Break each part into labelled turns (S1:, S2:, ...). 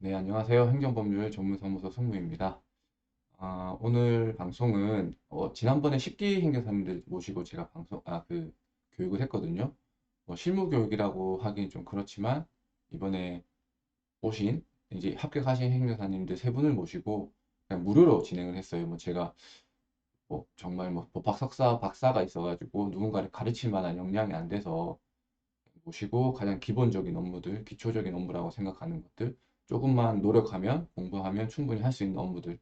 S1: 네, 안녕하세요. 행정법률 전문사무소 승무입니다. 오늘 방송은 지난번에 10기 행정사님들 모시고 제가 교육을 했거든요. 실무 교육이라고 하긴 좀 그렇지만 이번에 오신 이제 합격하신 행정사님들 세 분을 모시고 그냥 무료로 진행을 했어요. 제가 정말 법학 석사, 박사가 있어가지고 누군가를 가르칠 만한 역량이 안 돼서 모시고 가장 기본적인 업무들, 기초적인 업무라고 생각하는 것들, 조금만 노력하면, 공부하면 충분히 할 수 있는 업무들,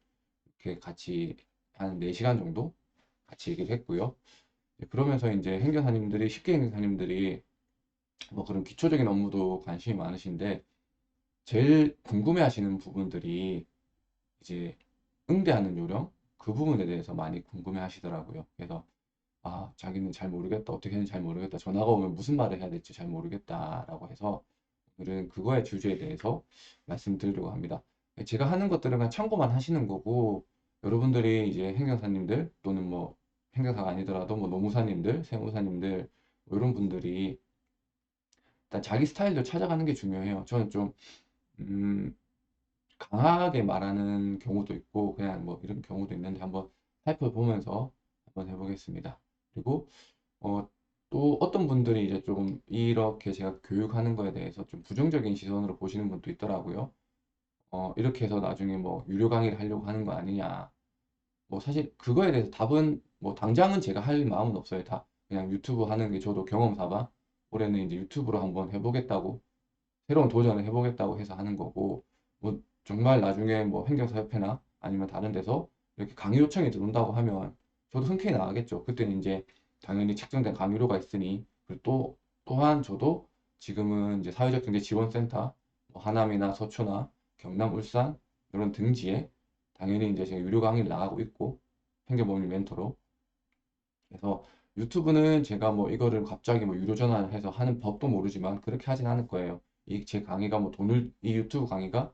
S1: 이렇게 같이 한 4시간 정도 같이 얘기를 했고요. 그러면서 이제 행정사님들이, 쉽게 행정사님들이 그런 기초적인 업무도 관심이 많으신데, 제일 궁금해 하시는 부분들이 이제 응대하는 요령, 그 부분에 대해서 많이 궁금해 하시더라고요. 그래서 자기는 잘 모르겠다. 어떻게 하는지 잘 모르겠다. 전화가 오면 무슨 말을 해야 될지 잘 모르겠다라고 해서 오늘은 그거의 주제에 대해서 말씀드리려고 합니다. 제가 하는 것들은 그냥 참고만 하시는 거고 여러분들이 이제 행정사님들 또는 행정사가 아니더라도 노무사님들, 세무사님들 이런 분들이 일단 자기 스타일도 찾아가는 게 중요해요. 저는 좀 음, 강하게 말하는 경우도 있고 그냥 이런 경우도 있는데 한번 살펴보면서 한번 해보겠습니다. 그리고 어, 또 어떤 분들이 이제 좀 이렇게 제가 교육하는 거에 대해서 좀 부정적인 시선으로 보시는 분도 있더라고요. 이렇게 해서 나중에 유료 강의를 하려고 하는 거 아니냐. 사실 그거에 대해서 답은 당장은 제가 할 마음은 없어요. 다 그냥 유튜브 하는 게 저도 경험 삼아 올해는 이제 유튜브로 한번 해보겠다고 새로운 도전을 해보겠다고 해서 하는 거고 정말 나중에 행정사협회나 아니면 다른 데서 이렇게 강의 요청이 들어온다고 하면 저도 흔쾌히 나가겠죠. 그때는 이제 당연히 책정된 강의료가 있으니 그리고 또한 저도 지금은 이제 사회적경제지원센터 하남이나 서초나 경남, 울산 이런 등지에 당연히 이제 제가 유료 강의를 나가고 있고 행정법률 멘토로 그래서 유튜브는 제가 이거를 갑자기 유료 전환해서 하는 법도 모르지만 그렇게 하진 않을 거예요. 이 제 강의가 이 유튜브 강의가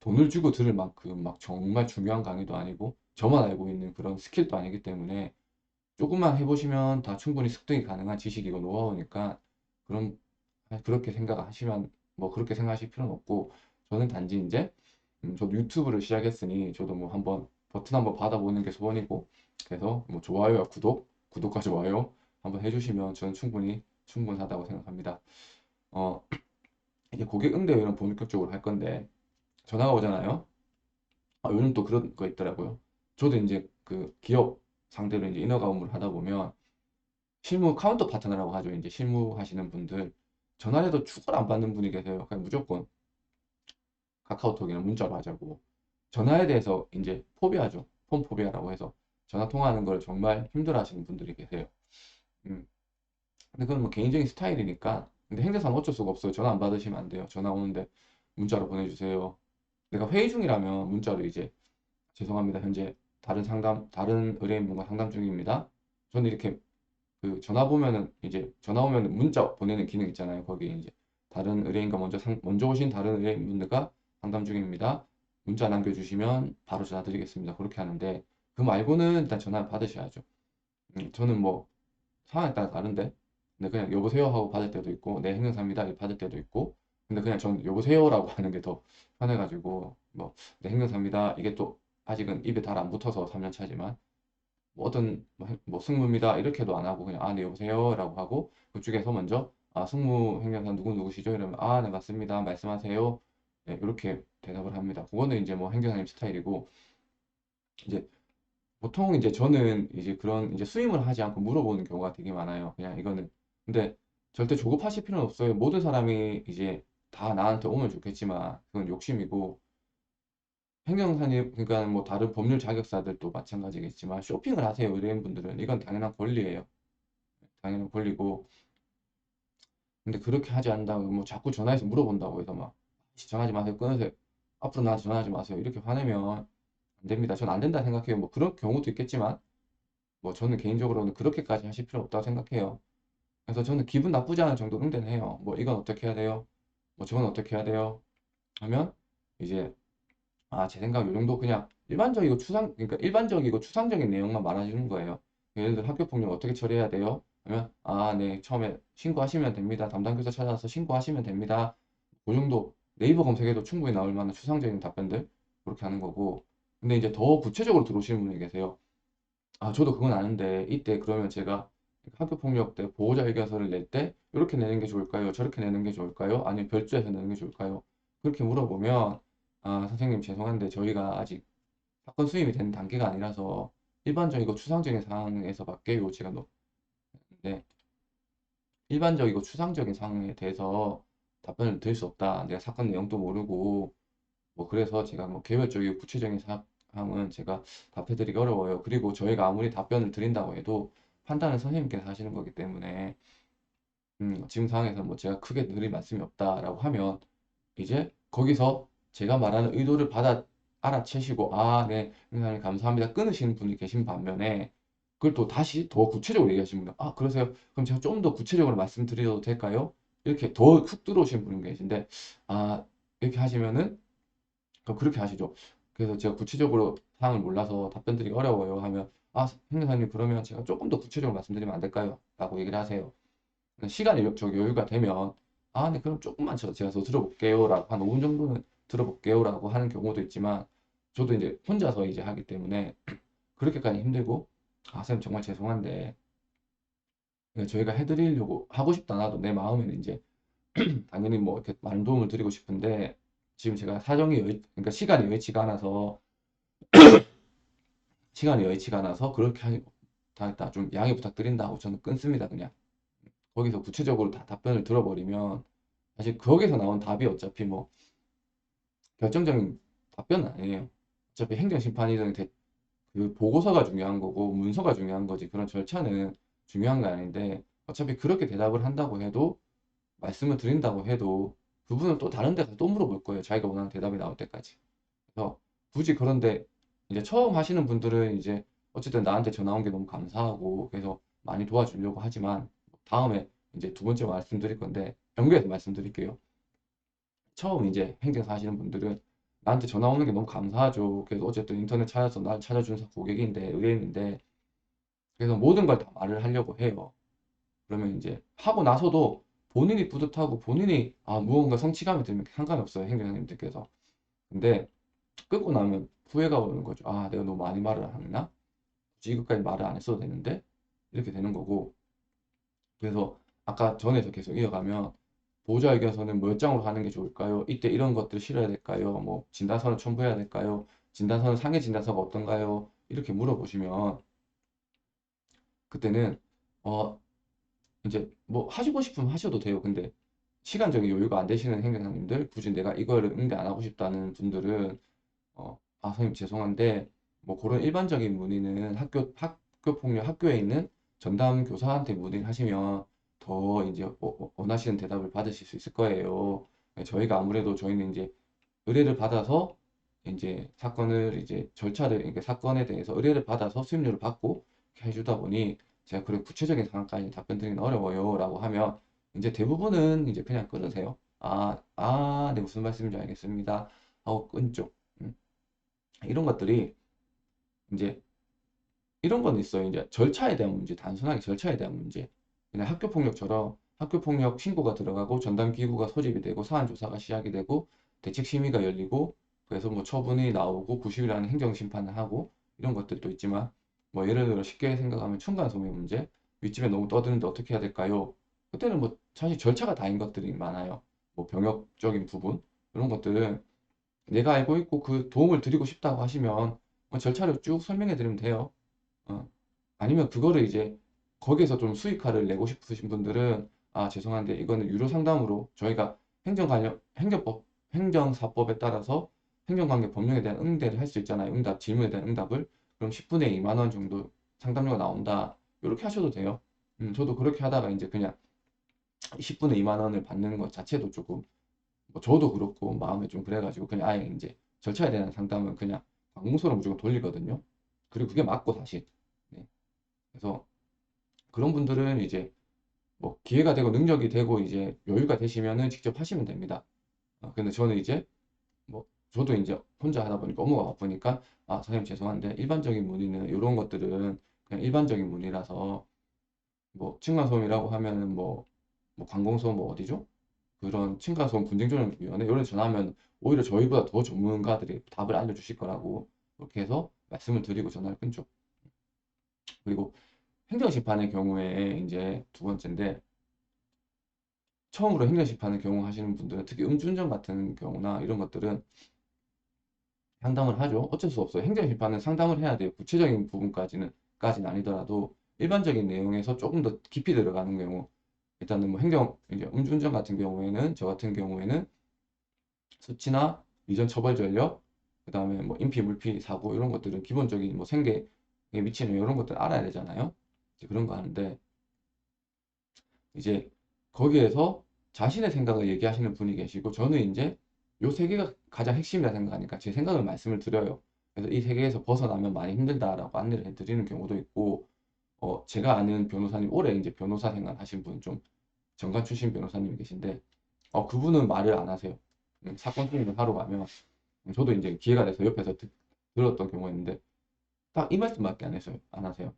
S1: 돈을 주고 들을 만큼 막 정말 중요한 강의도 아니고 저만 알고 있는 그런 스킬도 아니기 때문에 조금만 해보시면 다 충분히 습득이 가능한 지식이고 노하우니까 그럼 그렇게 생각하시면 그렇게 생각하실 필요는 없고 저는 단지 이제 저도 유튜브를 시작했으니 저도 한번 버튼 한번 받아보는 게 소원이고 그래서 좋아요와 구독과 좋아요 한번 해주시면 저는 충분하다고 생각합니다. 어, 이제 고객 응대 이런 본격적으로 할 건데 전화가 오잖아요. 요즘 또 그런 거 있더라고요. 저도 이제 그 기업 상대로 이제 인허가 업무를 하다 보면 실무 카운터 파트너라고 하죠. 이제 실무 하시는 분들 전화를 해도 축을 안 받는 분이 계세요. 그냥 무조건 카카오톡이나 문자로 하자고. 전화에 대해서 이제 포비아죠. 폰 포비아라고 해서 전화 통화하는 걸 정말 힘들어 하시는 분들이 계세요. 음. 근데 그건 개인적인 스타일이니까. 근데 행정사는 어쩔 수가 없어요. 전화 안 받으시면 안 돼요. 전화 오는데 문자로 보내주세요. 내가 회의 중이라면 문자로 이제 죄송합니다. 현재 다른 의뢰인분과 상담 중입니다. 저는 이렇게 그 전화 보면은 이제 전화 오면은 문자 보내는 기능 있잖아요. 거기에 이제 다른 의뢰인과 먼저 오신 다른 의뢰인분들과 상담 중입니다. 문자 남겨주시면 바로 전화 드리겠습니다. 그렇게 하는데 그 말고는 일단 전화 받으셔야죠. 저는 상황에 따라 다른데 근데 그냥 여보세요 하고 받을 때도 있고 네 행정사입니다 이렇게 받을 때도 있고 근데 그냥 전 여보세요라고 하는 게 더 편해가지고 네 행정사입니다 이게 또 아직은 입에 잘 안 붙어서 3년 차지만 어떤 승무입니다 이렇게도 안 하고 그냥 네 여보세요라고 하고 그쪽에서 먼저 승무 행정사 누구 누구시죠 이러면 네 맞습니다 말씀하세요 네, 이렇게 대답을 합니다. 그거는 이제 행정사님 스타일이고 이제 보통 이제 저는 이제 그런 이제 수임을 하지 않고 물어보는 경우가 되게 많아요. 그냥 이거는. 근데 절대 조급하실 필요는 없어요. 모든 사람이 이제 다 나한테 오면 좋겠지만 그건 욕심이고 행정사님 그러니까 다른 법률 자격사들도 마찬가지겠지만 쇼핑을 하세요. 의뢰인분들은 이건 당연한 권리예요. 당연한 권리고 근데 그렇게 하지 않는다고 자꾸 전화해서 물어본다고 해서 전화하지 마세요. 끊으세요. 앞으로 나한테 전화하지 마세요. 이렇게 화내면 안 됩니다. 전 안 된다 생각해요. 그런 경우도 있겠지만 저는 개인적으로는 그렇게까지 하실 필요 없다고 생각해요. 그래서 저는 기분 나쁘지 않은 정도 응대는 해요. 이건 어떻게 해야 돼요? 저건 어떻게 해야 돼요? 하면 이제 제 생각 요 정도 그냥 그러니까 일반적이고 추상적인 내용만 말해주는 거예요. 예를 들어 학교 폭력 어떻게 처리해야 돼요? 하면 네 처음에 신고하시면 됩니다. 담당 교사 찾아서 신고하시면 됩니다. 그 정도 네이버 검색에도 충분히 나올 만한 추상적인 답변들 그렇게 하는 거고. 근데 이제 더 구체적으로 들어오시는 분이 계세요. 아, 저도 그건 아는데 이때 그러면 제가 학교 폭력 때 보호자 의견서를 낼 때 이렇게 내는 게 좋을까요? 저렇게 내는 게 좋을까요? 아니면 별도해서 내는 게 좋을까요? 그렇게 물어보면, 아, 선생님 죄송한데 저희가 아직 사건 수임이 된 단계가 아니라서 일반적이고 추상적인 상황에서밖에 요지가 높은데, 일반적이고 추상적인 상황에 대해서 답변을 드릴 수 없다. 내가 사건 내용도 모르고 뭐 그래서 제가 뭐 개별적이고 구체적인 사항은 제가 답해드리기 어려워요. 그리고 저희가 아무리 답변을 드린다고 해도 판단은 선생님께서 하시는 거기 때문에 지금 상황에서 뭐 제가 크게 드릴 말씀이 없다라고 하면 이제 거기서 제가 말하는 의도를 받아 알아채시고 아, 네, 선생님 감사합니다. 끊으시는 분이 계신 반면에 그걸 또 다시 더 구체적으로 얘기하시는 분, 아, 그러세요? 그럼 제가 좀 더 구체적으로 말씀드려도 될까요? 이렇게 더 훅 들어오시는 분이 계신데, 아, 이렇게 하시면은 그럼 그렇게 하시죠. 그래서 제가 구체적으로 사항을 몰라서 답변 드리기 어려워요 하면, 아, 행정사님 그러면 제가 조금 더 구체적으로 말씀드리면 안 될까요? 라고 얘기를 하세요. 시간이 여유가 되면, 아, 네, 그럼 조금만 제가 더 들어볼게요 라고 한 5분 정도는 들어볼게요 라고 하는 경우도 있지만, 저도 이제 혼자서 이제 하기 때문에 그렇게까지 힘들고, 아, 선생님 정말 죄송한데 저희가 해드리려고 하고 싶다 나도 내 마음에는 이제 당연히 뭐 이렇게 많은 도움을 드리고 싶은데 지금 제가 그러니까 시간이 여의치가 않아서 그렇게 하겠다. 좀 양해 부탁드린다고 저는 끊습니다. 그냥 거기서 구체적으로 다 답변을 들어버리면 사실 거기서 나온 답이 어차피 뭐 결정적인 답변은 아니에요. 어차피 행정심판이든 그 보고서가 중요한 거고 문서가 중요한 거지 그런 절차는 중요한 거 아닌데 어차피 그렇게 대답을 한다고 해도 말씀을 드린다고 해도 그분은 또 다른 데 가서 또 물어볼 거예요. 자기가 원하는 대답이 나올 때까지. 그래서 굳이 그런데 이제 처음 하시는 분들은 이제 어쨌든 나한테 전화 온 게 너무 감사하고 그래서 많이 도와주려고 하지만 다음에 이제 두 번째 말씀드릴 건데 연결해서 말씀드릴게요. 처음 이제 행정사 하시는 분들은 나한테 전화 오는 게 너무 감사하죠. 그래서 어쨌든 인터넷 찾아서 날 찾아준 고객인데 의뢰인인데 그래서 모든 걸 다 말을 하려고 해요. 그러면 이제 하고 나서도 본인이 뿌듯하고 본인이 아 무언가 성취감이 들면 상관이 없어요. 행정사님들께서. 근데 끊고 나면 후회가 오는 거죠. 아, 내가 너무 많이 말을 안 했나? 굳이 이것까지 말을 안 했어도 되는데? 이렇게 되는 거고. 그래서 아까 전에서 계속 이어가면 보호자 의견서는 몇 장으로 하는 게 좋을까요? 이때 이런 것들 실어야 될까요? 뭐 진단서는 첨부해야 될까요? 진단서는 상해 진단서가 어떤가요? 이렇게 물어보시면 그때는 어 이제 뭐 하시고 싶으면 하셔도 돼요. 근데 시간적인 여유가 안 되시는 행정사님들, 굳이 내가 이거를 응대 안 하고 싶다는 분들은 아, 선생님 죄송한데 뭐 그런 일반적인 문의는 학교 폭력 학교에 있는 전담 교사한테 문의를 하시면 더 이제 원하시는 대답을 받으실 수 있을 거예요. 네, 저희가 아무래도 저희는 이제 의뢰를 받아서 이제 사건을 이제 절차를 그러니까 사건에 대해서 의뢰를 받아서 수임료를 받고 이렇게 해주다 보니 제가 그런 구체적인 상황까지 답변 드리긴 어려워요라고 하면 이제 대부분은 이제 그냥 끊으세요. 네, 무슨 말씀인지 알겠습니다. 하고 끊죠. 음. 이런 것들이 이제 이런 건 있어요. 이제 절차에 대한 문제, 단순하게 절차에 대한 문제. 그냥 학교 폭력처럼 학교 폭력 신고가 들어가고 전담 기구가 소집이 되고 사안 조사가 시작이 되고 대책 심의가 열리고 그래서 뭐 처분이 나오고 90일이라는 행정 심판을 하고 이런 것들도 있지만 뭐 예를 들어 쉽게 생각하면 층간소음의 문제, 윗집에 너무 떠드는데 어떻게 해야 될까요? 그때는 뭐 사실 절차가 다인 것들이 많아요. 뭐 병역적인 부분 이런 것들은 내가 알고 있고 그 도움을 드리고 싶다고 하시면 뭐 절차를 쭉 설명해 드리면 돼요. 어. 아니면 그거를 이제 거기에서 좀 수익화를 내고 싶으신 분들은 아, 죄송한데 이거는 유료 상담으로 저희가 행정사법에 따라서 행정관계 법령에 대한 응대를 할 수 있잖아요. 질문에 대한 응답을. 그럼 10분에 2만 원 정도 상담료가 나온다. 이렇게 하셔도 돼요. 저도 그렇게 하다가 이제 그냥 10분에 2만 원을 받는 것 자체도 조금 뭐 저도 그렇고 마음에 좀 그래가지고 그냥 아예 이제 절차에 대한 상담은 그냥 관공서로 무조건 돌리거든요. 그리고 그게 맞고 사실. 네. 그래서 그런 분들은 이제 뭐 기회가 되고 능력이 되고 이제 여유가 되시면은 직접 하시면 됩니다. 근데 저는 이제 뭐 저도 이제 혼자 하다 보니까 업무가 바쁘니까 아, 선생님 죄송한데 일반적인 문의는 이런 것들은 그냥 일반적인 문의라서 뭐 층간소음이라고 하면은 뭐 관공서 뭐 어디죠? 그런 층간소음 분쟁조정위원회 이런 데 전화하면 오히려 저희보다 더 전문가들이 답을 알려주실 거라고 그렇게 해서 말씀을 드리고 전화를 끊죠. 그리고 행정심판의 경우에 이제 두 번째인데, 처음으로 행정심판의 경우 하시는 분들은 특히 음주운전 같은 경우나 이런 것들은 상담을 하죠. 어쩔 수 없어요. 행정심판은 상담을 해야 돼요. 구체적인 부분까지는 아니더라도 일반적인 내용에서 조금 더 깊이 들어가는 경우, 일단은 뭐 이제 음주운전 같은 경우에는, 저 같은 경우에는 수치나 이전 처벌 전력, 그 다음에 뭐 인피, 물피, 사고 이런 것들은 기본적인 뭐 생계에 미치는 이런 것들 알아야 되잖아요. 이제 그런 거 하는데, 이제 거기에서 자신의 생각을 얘기하시는 분이 계시고, 저는 이제 요 세 개가 가장 핵심이라 생각하니까 제 생각을 말씀을 드려요. 그래서 이 세 개에서 벗어나면 많이 힘들다라고 안내를 해드리는 경우도 있고, 제가 아는 변호사님, 올해 이제 변호사 생활 하신 분, 좀 정관 출신 변호사님이 계신데, 그분은 말을 안 하세요. 사건 승인을 하러 가면, 저도 이제 기회가 돼서 옆에서 들었던 경우가 있는데, 딱 이 말씀밖에 안 했어요. 안 하세요.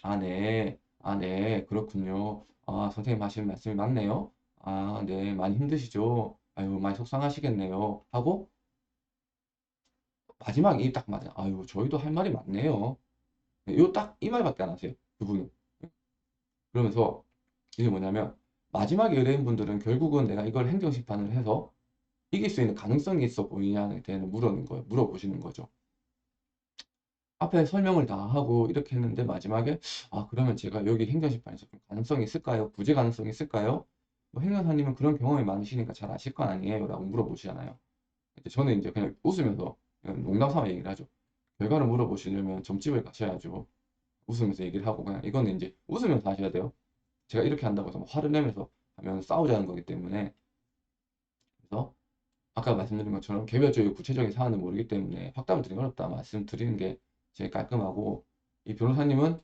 S1: 아, 네. 아, 네. 그렇군요. 아, 선생님 하시는 말씀이 맞네요. 아, 네. 많이 힘드시죠? 아유, 많이 속상하시겠네요. 하고, 마지막에 딱 맞아. 아유, 저희도 할 말이 많네요. 요 딱 이 말밖에 안 하세요. 그분은. 그러면서, 이게 뭐냐면, 마지막에 의뢰인분들은 결국은 내가 이걸 행정심판을 해서 이길 수 있는 가능성이 있어 보이냐에 대해 물어보시는 거죠. 앞에 설명을 다 하고 이렇게 했는데 마지막에, 그러면 제가 여기 행정심판에서 좀 가능성이 있을까요? 구제 가능성이 있을까요? 뭐 행정사님은 그런 경험이 많으시니까 잘 아실 거 아니에요? 라고 물어보시잖아요. 이제 저는 이제 그냥 웃으면서 그냥 농담 삼아 얘기를 하죠. 결과를 물어보시려면 점집을 가셔야죠. 웃으면서 얘기를 하고, 그냥 이거는 이제 웃으면서 하셔야 돼요. 제가 이렇게 한다고 해서 뭐 화를 내면서 하면 싸우자는 거기 때문에. 그래서 아까 말씀드린 것처럼 개별적이고 구체적인 사안을 모르기 때문에 확답을 드리기 어렵다 말씀드리는 게 제일 깔끔하고, 이 변호사님은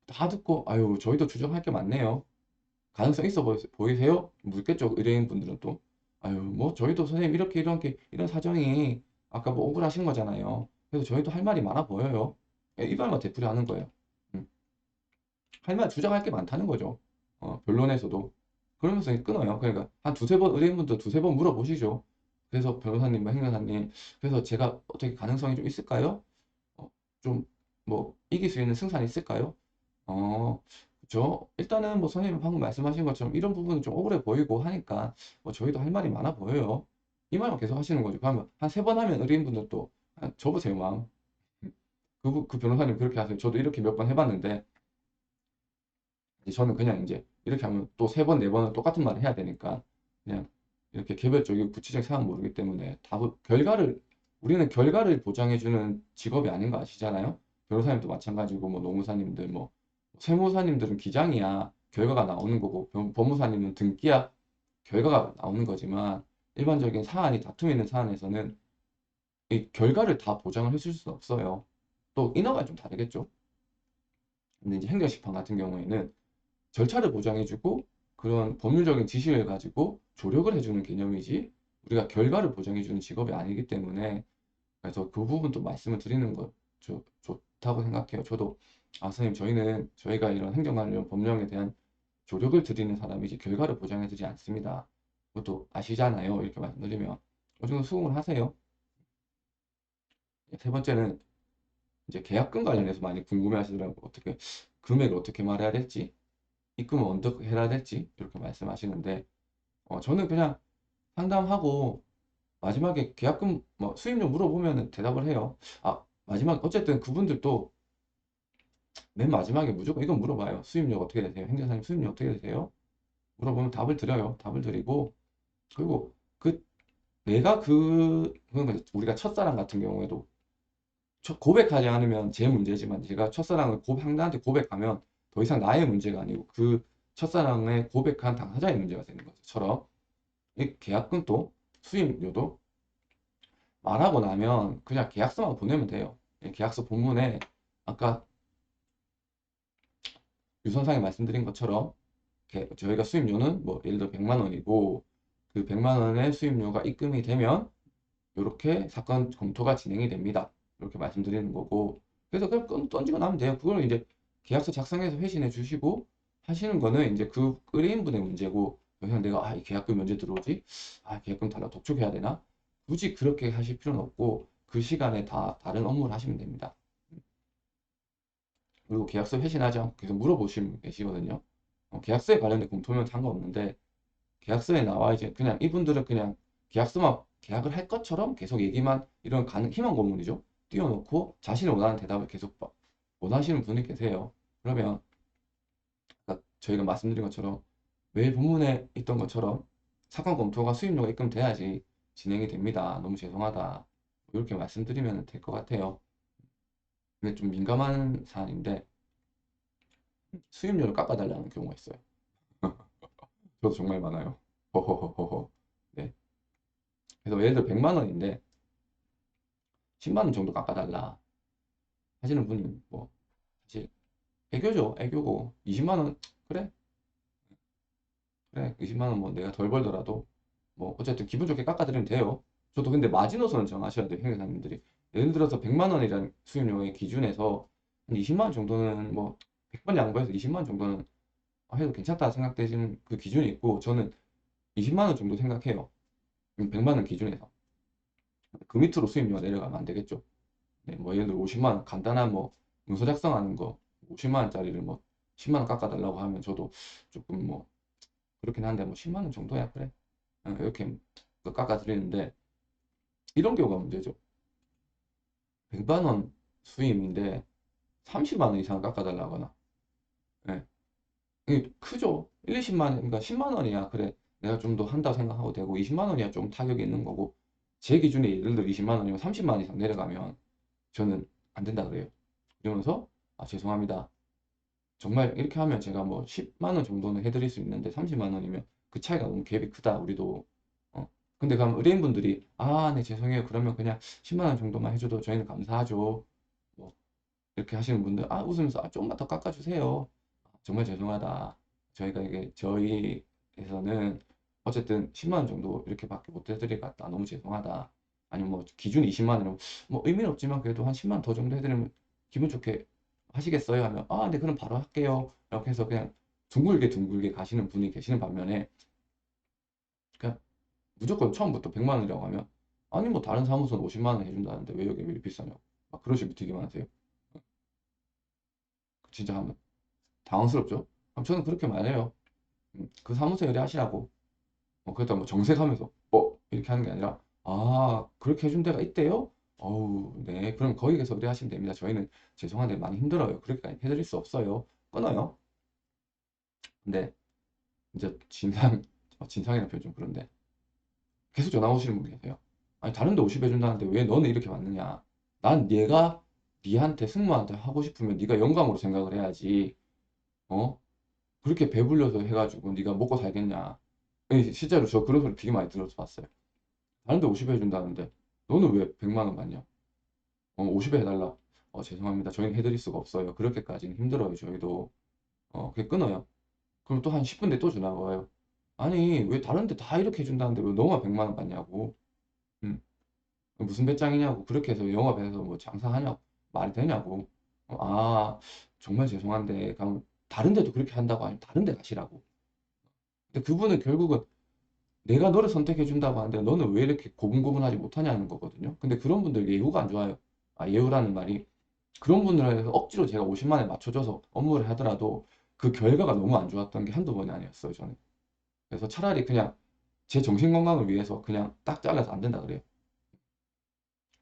S1: 다 듣고 아유 저희도 추정할 게 많네요. 가능성 있어 보이세요? 묻겠죠. 의뢰인 분들은 또 아유 뭐 저희도 선생님 이렇게 이런 사정이 아까 뭐 억울하신 거잖아요. 그래서 저희도 할 말이 많아 보여요. 이 말만 되풀이하는 거예요. 음. 할 말 주장할 게 많다는 거죠. 변론에서도. 그러면서 끊어요. 그러니까 한 두세 번 의뢰인분도 두세 번 물어보시죠. 그래서 변호사님, 행정사님, 그래서 제가 어떻게 가능성이 좀 있을까요? 좀 뭐 이길 수 있는 승산이 있을까요? 그죠. 일단은 뭐 선생님 방금 말씀하신 것처럼 이런 부분은 좀 억울해 보이고 하니까 뭐 저희도 할 말이 많아 보여요. 이 말만 계속 하시는 거죠. 그러면 한 세 번 하면 의뢰인분들도 접으세요, 마음. 그 변호사님 그렇게 하세요. 저도 이렇게 몇 번 해봤는데, 이제 저는 그냥 이제 이렇게 하면 또 세 번, 네 번은 똑같은 말을 해야 되니까 그냥 이렇게 개별적이고 구체적 상황 모르기 때문에 우리는 결과를 보장해주는 직업이 아닌 거 아시잖아요? 변호사님도 마찬가지고, 뭐 노무사님들, 뭐 세무사님들은 기장이야 결과가 나오는 거고, 법무사님은 등기야 결과가 나오는 거지만, 일반적인 사안이 다툼 있는 사안에서는 이 결과를 다 보장을 해줄 수 없어요. 또 인허가 좀 다르겠죠. 근데 이제 행정심판 같은 경우에는 절차를 보장해주고 그런 법률적인 지식을 가지고 조력을 해주는 개념이지, 우리가 결과를 보장해주는 직업이 아니기 때문에, 그래서 그 부분도 말씀을 드리는 거 좋다고 생각해요. 저도 선생님 저희가 이런 행정 관련 법령에 대한 조력을 드리는 사람이지 결과를 보장해주지 않습니다. 그것도 아시잖아요. 이렇게 말씀드리면 어느 정도 수긍을 하세요. 세 번째는 이제 계약금 관련해서 많이 궁금해하시더라고요. 금액을 어떻게 말해야 될지, 입금을 어떻게 해야 될지 이렇게 말씀하시는데, 저는 그냥 상담하고 마지막에 계약금 뭐 수임료 물어보면 대답을 해요. 마지막 어쨌든 그분들도 맨 마지막에 무조건 이건 물어봐요. 수임료가 어떻게 되세요? 행정사님 수임료 어떻게 되세요? 물어보면 답을 드려요. 답을 드리고, 그리고 그러니까 우리가 첫사랑 같은 경우에도 고백하지 않으면 제 문제지만, 제가 첫사랑을 상대한테 고백하면 더 이상 나의 문제가 아니고 그 첫사랑에 고백한 당사자의 문제가 되는 것처럼, 이 계약금도 수임료도 말하고 나면 그냥 계약서만 보내면 돼요. 이 계약서 본문에 아까 유선상에 말씀드린 것처럼 저희가 수임료는 뭐 예를 들어 100만 원이고, 그 100만 원의 수임료가 입금이 되면 이렇게 사건 검토가 진행이 됩니다. 이렇게 말씀드리는 거고, 그래서 그냥 던지고 나면 돼요. 그걸 이제 계약서 작성해서 회신해 주시고 하시는 거는 이제 그 의뢰인분의 문제고, 그냥 내가 이 계약금 언제 들어오지? 계약금 달라 독촉해야 되나? 굳이 그렇게 하실 필요는 없고 그 시간에 다 다른 업무를 하시면 됩니다. 그리고 계약서 회신하지 않고 계속 물어보시는 분 계시거든요. 계약서에 관련된 공통면 상관없는데 계약서에 나와 이제 그냥 이분들은 그냥 계약서만 계약을 할 것처럼 계속 얘기만 이런 희망 고문이죠. 띄워놓고 자신이 원하는 대답을 계속 원하시는 분이 계세요. 그러면 아까 저희가 말씀드린 것처럼 매일 본문에 있던 것처럼 사건 검토가 수임료가 입금돼야지 진행이 됩니다. 너무 죄송하다. 이렇게 말씀드리면 될 것 같아요. 근데 좀 민감한 사안인데 수임료를 깎아달라는 경우가 있어요. 저도 정말 많아요. 허허허허. 네. 그래서 예를 들어 100만 원인데 10만 원 정도 깎아달라 하시는 분이 뭐 사실 애교죠. 애교고 20만 원 그래? 그래 20만 원 뭐 내가 덜 벌더라도 뭐 어쨌든 기분 좋게 깎아드리면 돼요. 저도 근데 마지노선을 정하셔야 돼요. 회계사님들이. 예를 들어서 100만 원이라는 수임료의 기준에서 한 20만 원 정도는 뭐 100번 양보해서 20만 원 정도는 해도 괜찮다 생각되시는 그 기준이 있고 저는 20만 원 정도 생각해요. 100만 원 기준에서. 그 밑으로 수임료가 내려가면 안 되겠죠. 네, 뭐 예를 들어 50만 원 간단한 뭐 문서 작성하는 거 50만 원짜리를 뭐 10만 원 깎아달라고 하면 저도 조금 뭐 그렇긴 한데 뭐 10만 원 정도야 그래 이렇게 깎아드리는데 이런 경우가 문제죠. 100만 원 수임인데 30만 원 이상 깎아달라거나 예. 이게 크죠. 1, 20만 원 그러니까 10만 원이야 그래 내가 좀 더 한다고 생각하고 되고 20만 원이야 좀 타격이 있는 거고 제 기준에 예를 들어 20만 원이면 30만 원 이상 내려가면 저는 안 된다 그래요. 이러면서 죄송합니다. 정말 이렇게 하면 제가 뭐 10만 원 정도는 해드릴 수 있는데 30만 원이면 그 차이가 너무 갭이 크다 우리도 근데 그럼 의뢰인분들이 네 죄송해요 그러면 그냥 10만 원 정도만 해줘도 저희는 감사하죠 뭐 이렇게 하시는 분들 웃으면서 조금만 더 깎아주세요 정말 죄송하다 저희가 이게 저희에서는 어쨌든 10만 원 정도 이렇게밖에 못 해드릴 것 같다 너무 죄송하다 아니면 뭐 기준이 20만 원이면 뭐 의미는 없지만 그래도 한 10만 원 더 정도 해드리면 기분 좋게 하시겠어요? 하면 네 그럼 바로 할게요 이렇게 해서 그냥 둥글게 둥글게 가시는 분이 계시는 반면에 그냥 무조건 처음부터 100만 원이라고 하면 아니 뭐 다른 사무소는 50만 원 해준다는데 왜 여기 왜 이렇게 비싸냐고 막 그러시면 되게 많으세요. 진짜 하면 당황스럽죠. 그럼 저는 그렇게 말해요. 그 사무소에 의뢰하시라고. 그랬다 뭐 정색하면서 이렇게 하는 게 아니라 그렇게 해준 데가 있대요? 어우 네 그럼 거기 가서 의뢰하시면 됩니다. 저희는 죄송한데 많이 힘들어요. 그렇게까지 해드릴 수 없어요. 끊어요. 근데 이제 진상이라는 표현 좀 그런데 계속 전화 오시는 분이 계세요. 아니 다른 데 50 해준다는데 왜 너는 이렇게 받느냐. 난 얘가 니한테 승무한테 하고 싶으면 네가 영광으로 생각을 해야지. 어? 그렇게 배불려서 해가지고 네가 먹고 살겠냐. 아니, 실제로 저 그런 소리 되게 많이 들어서 봤어요. 다른 데 50 해준다는데 너는 왜 100만 원 받냐. 50 해달라. 죄송합니다. 저희는 해드릴 수가 없어요. 그렇게까지는 힘들어요. 저희도. 그게 끊어요. 그럼 또 한 10분 뒤에 또 전화가 와요. 아니 왜 다른 데 다 이렇게 해준다는데 왜 너만 100만 원 받냐고. 음. 무슨 배짱이냐고 그렇게 해서 영업해서 뭐 장사하냐고 말이 되냐고 정말 죄송한데 그럼 다른 데도 그렇게 한다고 하면 다른 데 가시라고 근데 그분은 결국은 내가 너를 선택해 준다고 하는데 너는 왜 이렇게 고분고분하지 못하냐는 거거든요 근데 그런 분들 예후가 안 좋아요 예후라는 말이 그런 분들한테 억지로 제가 50만에 맞춰줘서 업무를 하더라도 그 결과가 너무 안 좋았던 게 한두 번이 아니었어요 저는 그래서 차라리 그냥 제 정신건강을 위해서 그냥 딱 잘라서 안 된다 그래요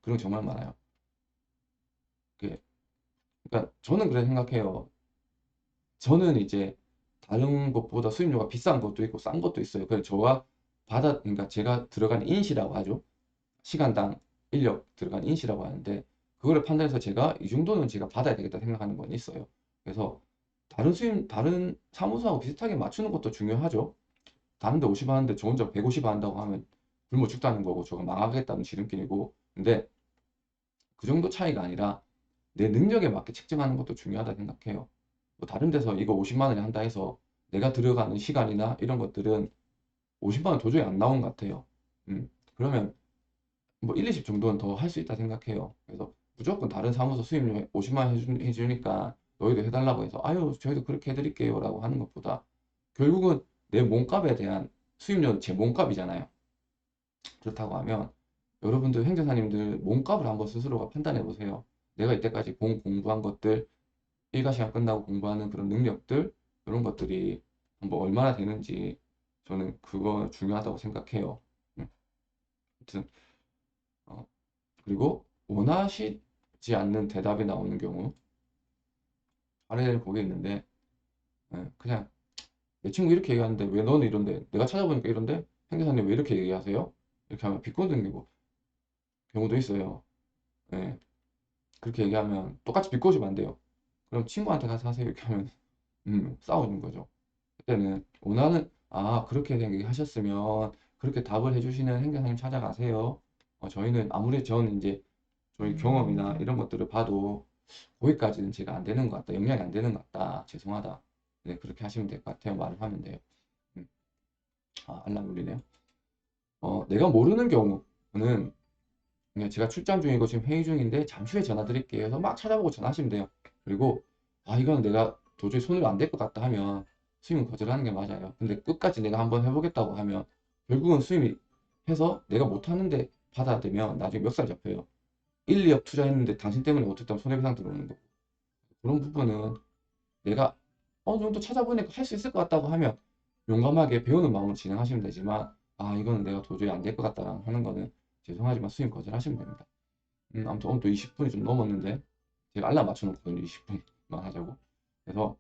S1: 그런 거 정말 많아요 그게 그러니까 저는 그렇게 생각해요. 저는 이제 다른 것보다 수입료가 비싼 것도 있고 싼 것도 있어요. 그래서 그러니까 제가 들어간 인시라고 하죠. 시간당 인력 들어간 인시라고 하는데 그거를 판단해서 제가 이 정도는 제가 받아야 되겠다 생각하는 건 있어요. 그래서 다른 사무소하고 비슷하게 맞추는 것도 중요하죠. 다른 데 50 하는데 저 혼자 150 한다고 하면 굶어 죽다는 거고 저거 망하겠다는 지름길이고 근데 그 정도 차이가 아니라 내 능력에 맞게 책정하는 것도 중요하다 생각해요. 뭐 다른 데서 이거 50만 원에 한다 해서 내가 들어가는 시간이나 이런 것들은 50만 원 도저히 안 나온 것 같아요. 그러면 뭐 1, 20 정도는 더 할 수 있다 생각해요. 그래서 무조건 다른 사무소 수임료 50만 원 해주니까 너희도 해달라고 해서 아유 저희도 그렇게 해드릴게요 라고 하는 것보다 결국은 내 몸값에 대한 수입료는 제 몸값이잖아요. 그렇다고 하면 여러분들 행정사님들 몸값을 한번 스스로가 판단해 보세요. 내가 이때까지 공부한 것들, 일과 시간 끝나고 공부하는 그런 능력들, 이런 것들이 뭐 얼마나 되는지 저는 그거 중요하다고 생각해요. 아무튼 그리고 원하시지 않는 대답이 나오는 경우 사례를 보겠는데 그냥 내 친구 이렇게 얘기하는데 왜 너는 이런데 내가 찾아보니까 이런데 행정사님 왜 이렇게 얘기하세요? 이렇게 하면 비꼬는 경우도 있어요. 예, 그렇게 얘기하면 똑같이 비꼬시면 안 돼요. 그럼 친구한테 가서 하세요. 이렇게 하면 싸우는 거죠. 그때는 원하는 그렇게 얘기하셨으면 그렇게 답을 해주시는 행정사님 찾아가세요. 저희는 아무리 저는 이제 저희 경험이나 이런 것들을 봐도 거기까지는 제가 안 되는 것 같다. 영향이 안 되는 것 같다. 죄송하다. 네, 그렇게 하시면 될 것 같아요. 말을 하면 돼요. 음. 알람 울리네요. 내가 모르는 경우는 그냥 제가 출장 중이고 지금 회의 중인데 잠시 후에 전화 드릴게요. 해서 막 찾아보고 전화하시면 돼요. 그리고 이거는 내가 도저히 손으로 안 될 것 같다 하면 수임은 거절하는 게 맞아요. 근데 끝까지 내가 한번 해보겠다고 하면 결국은 수임이 해서 내가 못하는데 받아들면 나중에 멱살 잡혀요. 1, 2억 투자했는데 당신 때문에 어쨌든 손해배상 들어오는 거고. 그런 부분은 내가 어느 정도 찾아보니까 할 수 있을 것 같다고 하면 용감하게 배우는 마음으로 진행하시면 되지만 이거는 내가 도저히 안 될 것 같다 하는 거는 죄송하지만 수임 거절하시면 됩니다. 아무튼 오늘 또 20분이 좀 넘었는데 제가 알람 맞춰놓거든요. 20분만 하자고. 그래서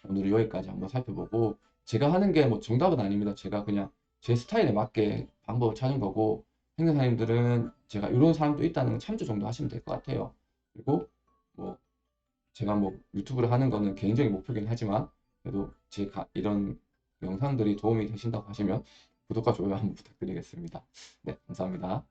S1: 오늘 여기까지 한번 살펴보고 제가 하는 게 뭐 정답은 아닙니다. 제가 그냥 제 스타일에 맞게 방법을 찾은 거고 행정사님들은 제가 이런 사람도 있다는 참조 정도 하시면 될 것 같아요. 그리고 뭐 제가 뭐 유튜브를 하는 거는 개인적인 목표긴 하지만 그래도 이런 영상들이 도움이 되신다고 하시면 구독과 좋아요 한번 부탁드리겠습니다. 네, 감사합니다.